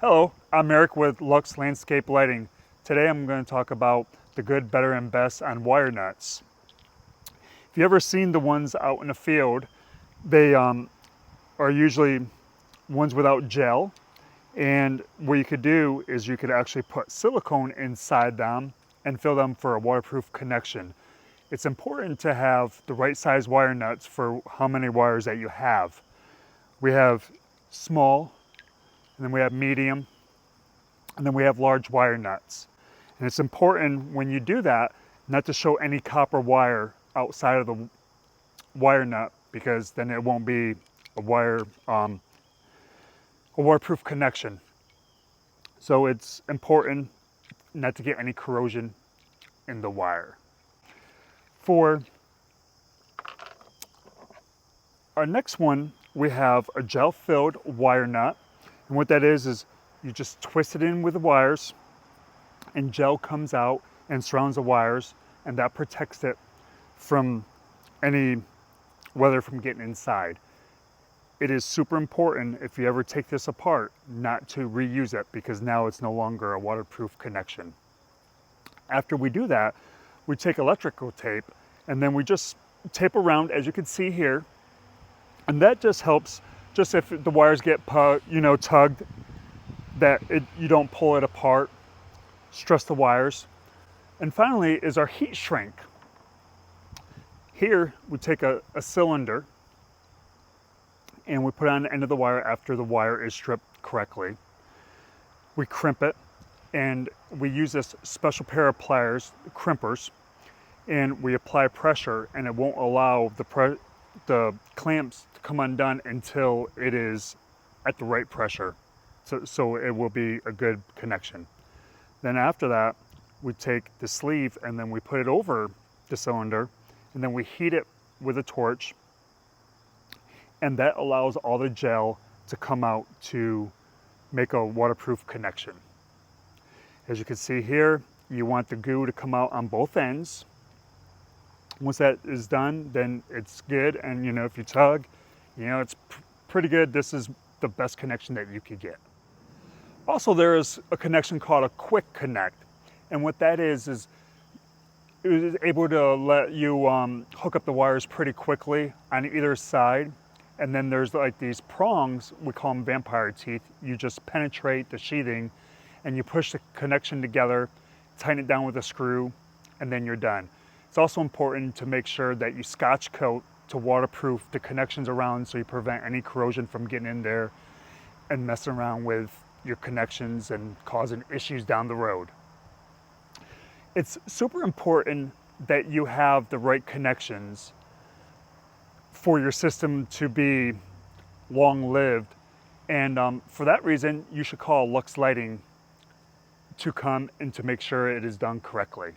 Hello, I'm Eric with LUX Landscape Lighting. Today I'm going to talk about the good, better, and best on wire nuts. If you've ever seen the ones out in the field, they are usually ones without gel. And what you could do is you could actually put silicone inside them and fill them for a waterproof connection. It's important to have the right size wire nuts for how many wires that you have. We have small, and then we have medium, and then we have large wire nuts. And it's important when you do that not to show any copper wire outside of the wire nut, because then it won't be a waterproof connection. So it's important not to get any corrosion in the wire. For our next one, we have a gel-filled wire nut. And what that is you just twist it in with the wires and gel comes out and surrounds the wires, and that protects it from any weather from getting inside. It is super important, if you ever take this apart, not to reuse it, because now it's no longer a waterproof connection. After we do that, we take electrical tape and then we just tape around, as you can see here, and that just helps. Just if the wires get tugged, that you don't pull it apart, stress the wires. And finally is our heat shrink. Here we take a cylinder and we put it on the end of the wire after the wire is stripped correctly. We crimp it, and we use this special pair of pliers, crimpers, and we apply pressure, and it won't allow the clamps to come undone until it is at the right pressure. So it will be a good connection. Then after that, we take the sleeve and then we put it over the cylinder, and then we heat it with a torch, and that allows all the gel to come out to make a waterproof connection. As you can see here, you want the goo to come out on both ends. Once that is done, then it's good, and if you tug, it's pretty good. This is the best connection that you could get. Also, there is a connection called a quick connect, and what that is it is able to let you hook up the wires pretty quickly on either side. And then there's like these prongs, we call them vampire teeth. You just penetrate the sheathing and you push the connection together, tighten it down with a screw, and then you're done. It's also important to make sure that you scotch coat to waterproof the connections around, so you prevent any corrosion from getting in there and messing around with your connections and causing issues down the road. It's super important that you have the right connections for your system to be long-lived, and for that reason you should call LUX Lighting to come and to make sure it is done correctly.